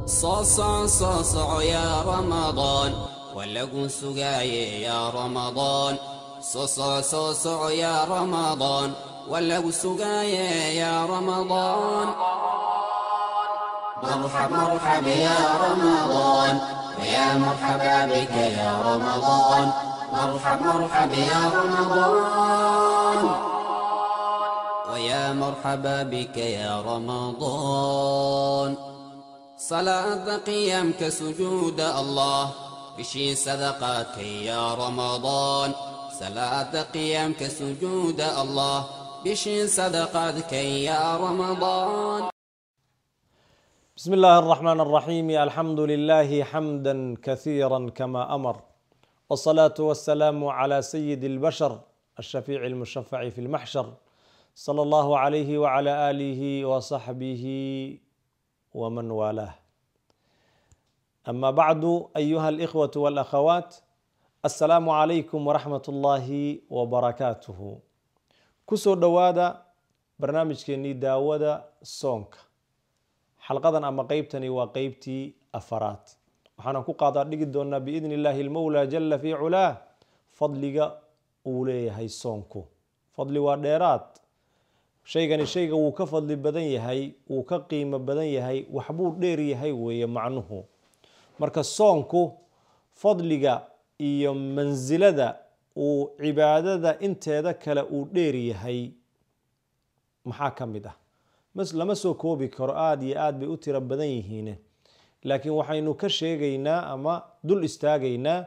صاصع يا رمضان ولقوا سقاي يا رمضان صاصع يا رمضان ولقوا سقاي يا رمضان مرحب يا رمضان ويا مرحبا بك يا رمضان مرحب يا رمضان ويا مرحبا بك يا رمضان صلاة قيامك سجود الله بشي صدقاتك يا رمضان صلاة قيامك سجود الله بشي صدقاتك يا رمضان. بسم الله الرحمن الرحيم. الحمد لله حمدا كثيرا كما أمر، والصلاة والسلام على سيد البشر الشفيع المشفع في المحشر صلى الله عليه وعلى آله وصحبه ومن والاه. أما بعد أيها الإخوة والأخوات، السلام عليكم ورحمة الله وبركاته. كسو دوادا برنامج كني داودا سونك حلقة أما قيبتني وقيبتي أفرات وحنا قاعدة نجدنا بإذن الله المولى جل في علاه فضلك أولي هاي سونكو فضل وديرات shayga wuu ka fadli badan yahay, wuu ka qiimo badan yahay, waxbuu dheer yahay weeye macnuhu. marka soonku fadliga iyo mansilada uu cibaadada inteeda kale uu dheer yahay maxaa ka mid ah? lama soo koobi karo, aad iyo aad bay u tiro badan yihiin, laakiin waxaynu ka sheegaynaa ama dul istaagaynaa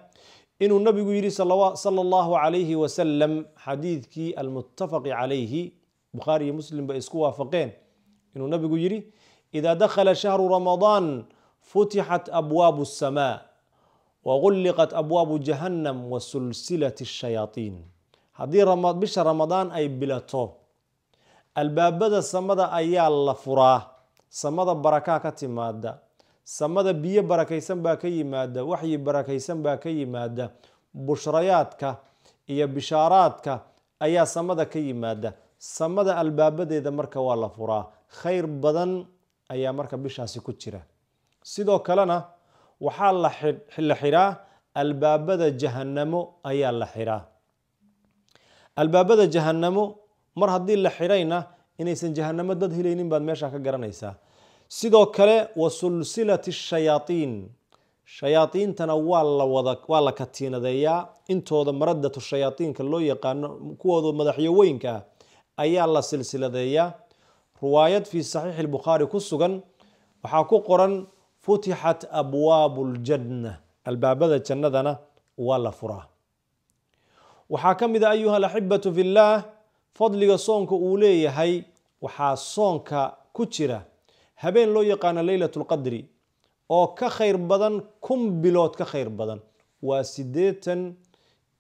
inuu nabigu yidhi sallallahu alayhi wasallam xadiidkii almuttafaqi calayhi بخاري مسلم بإسكوا وافقين إنه النبي يقول إذا دخل شهر رمضان فتحت أبواب السماء وغلقت أبواب جهنم وسلسلة الشياطين. هذه بشهر رمضان أي بلاتو الباب بدأ سمدا أيال فراه سمدا بركاكة مادة سمدا بيه بركيسن باكي مادة وحي بركيسن باكي مادة بشرياتك إيا بشاراتك أيا سمدا كي مادة samada albaabadeeda marka waa la furaa, khayr badan ayaa marka bishaasi ku jira. sidoo kalena waxaa la xiraa albaabada jahannamo ayaa la xiraa. albaabada jahannamo mar haddii la xirayna inaysan jahannamo dad helaynin baad meesha ka garanaysaa. sidoo kale wasulsilati shayaatiin, shayaatiintana waa la katiinadeeyaa intooda maradatu shayaatiinka loo yaqaano kuwooda madaxyawooyinka ayaa la silsiladeeyaa. riwaayad fi saxiix albukhaari ku sugan waxaa ku qoran futixat abwaabu ljanna, albaabada jannadana waa la furaa. waxaa ka mid a ayuha alaxibatu fillaah fadliga soonka uu leeyahay, waxaa soonka ku jira habeen loo yaqaano leylat lqadri oo ka khayr badan 1000 bilood ka khayr badan. waa 80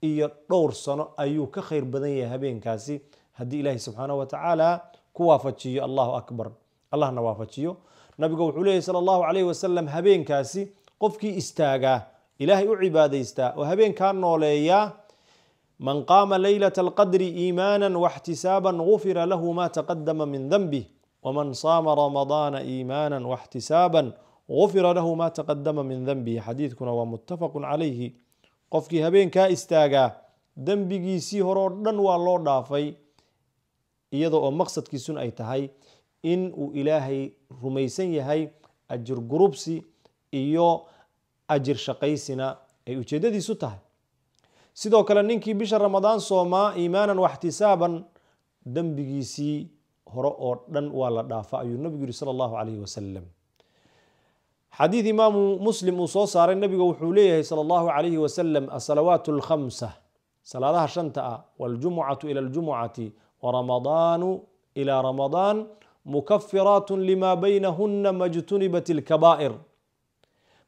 iyo dhowr sano ayuu ka khayr badan yahay habeenkaasi haddii ilaahay subxaanahu wa tacaala ku waafajiyo. allahu akbar, allahna waafajiyo. nabigu wuxuu leeyahy sala allahu calayhi wasalam habeenkaasi qofkii istaagaa ilaahay u cibaadaystaa oo habeenkaa nooleeyaa, man qaama leylata alqadri iimaanan waxtisaaban gufira lahu ma taqadama min danbih waman saama ramadaana iimaanan waxtisaaban gufira lahu ma taqadama min danbih. xadiidkuna waa muttafaqun calayhi. qofkii habeenkaa istaagaa dembigiisii hore oo dhan waa loo dhaafay, iyadoo oo maqsadkiisuna ay tahay in uu ilaahay rumaysan yahay, ajir gurubsi iyo ajir shaqaysina ay ujeedadiisu tahay. sidoo kale ninkii bisha ramadaan soomaa iimaanan waxtisaaban dembigiisii hore oo dhan waa la dhaafa ayuu nabigu yidhi sala allahu calayhi wasalam. xadiid imaamu muslim uu soo saaray nabiga wuxuu leeyahay sala allahu calayhi wasalam asalawaatu alkhamsa, salaadaha shanta ah, waljumucatu ila aljumucati ورمضان إلى رمضان مكفرات لما بينهن ما اجتنبت الكبائر.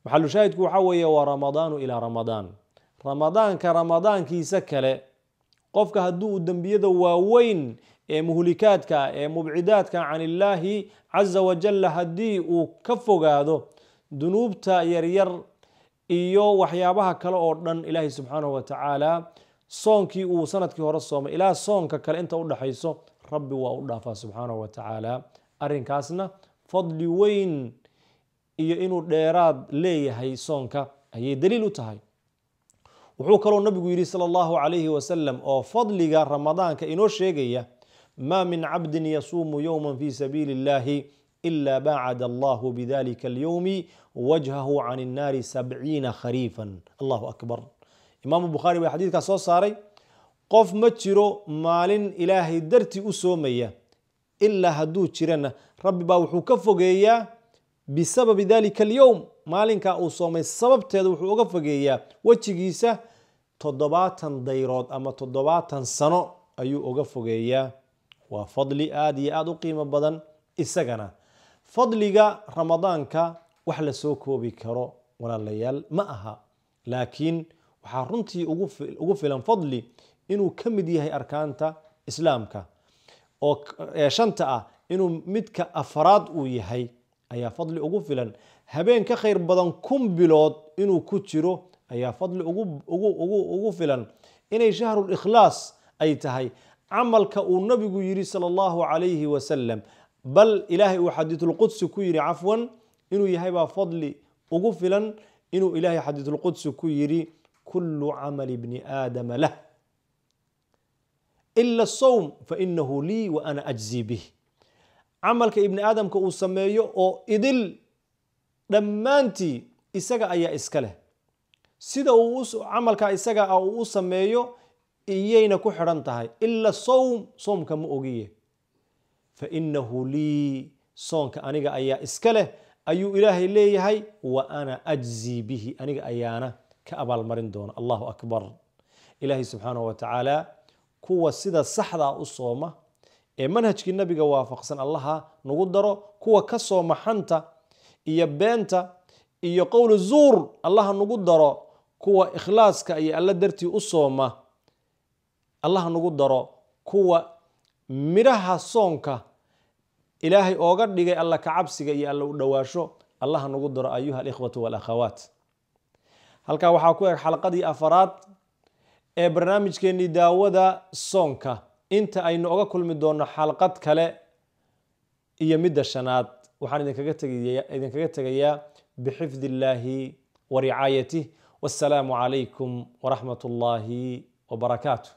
محل شاهدك وحوية ورمضان إلى رمضان، رمضان كرمضان كي سكله قفك هدو الدنبية ووين مهلكاتك مبعداتك عن الله عز وجل هدي وكفوك هذا ذنوبتا يرير إيو وحيابها كلا أردن إلهي سبحانه وتعالى soonkii uu sanadkii hore soomay ilaa soonka kale inta u dhaxayso rabbi waa u dhaafaa subxaanahu wa tacaala. arrinkaasna fadli weyn iyo inuu dheeraad leeyahay soonka ayay daliil u tahay. wuxuu kaloo nabigu yidhi sala allahu calayhi wasalam oo fadliga ramadaanka inoo sheegaya: maa min cabdin yasuumu yowman fii sabiili illahi ila baacada allahu bidalika alyowmi wajhahu can innaari 70 khariifan. allahu akbar. imaamu bukhaari baa xadiidkaas soo saaray. qof ma jiro maalin ilaahay dartii u soomaya ilaa hadduu jirana rabbi baa wuxuu ka fogeeyaa bisababi dalika alyowm, maalinkaa uu soomay sababteeda wuxuu uga fogeeyaa wejigiisa 70 dayrood ama 70 sano ayuu uga fogeeyaa. waa fadli aad iyo aad u qiimo badan. isagana fadliga ramadaanka wax la soo koobi karo walaalayaal ma aha, laakiin waxaa runtii ugu filan fadli inuu ka mid yahay arkaanta islaamka oo shanta ah, inuu midka afraad uu yahay ayaa fadli ugu filan. habeen ka khayr badan 1000 bilood inuu ku jiro ayaa fadli ugu filan. inay shahrul ikhlaas ay tahay camalka uu nabigu yiri sallallahu alayhi wasallam, bal ilaahay uu xadiithul qudsi ku yiri afwan inuu yahay baa fadli ugu filan. inuu ilaahay xadiithul qudsi ku yiri kullu amal ibn adam lah illa as-sawm fa innahu li wa ana ajzi bih. camalka ibn aadamka uu sameeyo oo idil dhammaantii isaga ayaa iska leh. sida uu camalka isaga uu u sameeyo iyayna ku xiran tahay. illa sawm, soomka ma ogiye. fa innahu li, soonka aniga ayaa iska leh ayuu ilaahay leeyahay. wa ana ajzi bihi, aniga ayaana ka abaalmarin doona. allahu akbar. ilaahay subxaanahu wa tacaala kuwa sida saxda u sooma ee manhajkii nabiga waafaqsan allaha nagu daro. kuwa ka sooma xanta iyo beenta iyo qowl zuur allaha nagu daro. kuwa ikhlaaska iyo alla dartii u sooma allaha nagu daro. kuwa miraha soonka ilaahay ooga dhigay alla ka cabsiga iyo alla u dhawaasho allaha nagu daro. ayuha alikhwatu walakhawaat, halkaa waxaa ku eg xalqadii afaraad ee barnaamijkeennii daawada soonka. inta aynu oga kulmi doono xalqad kale iyo midda shanaad, waxaan idinkaga tegayaa bixifdi illaahi wa ricaayatih. wassalaamu calaykum waraxmat ullaahi wabarakaatuh.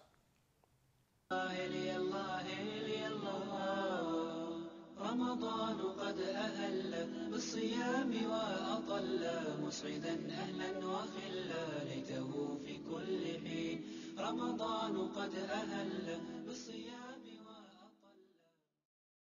رمضان قد أهل بالصيام وأطل مسعدا أهلا وخلا ليته في كل حين. رمضان قد أهل بالصيام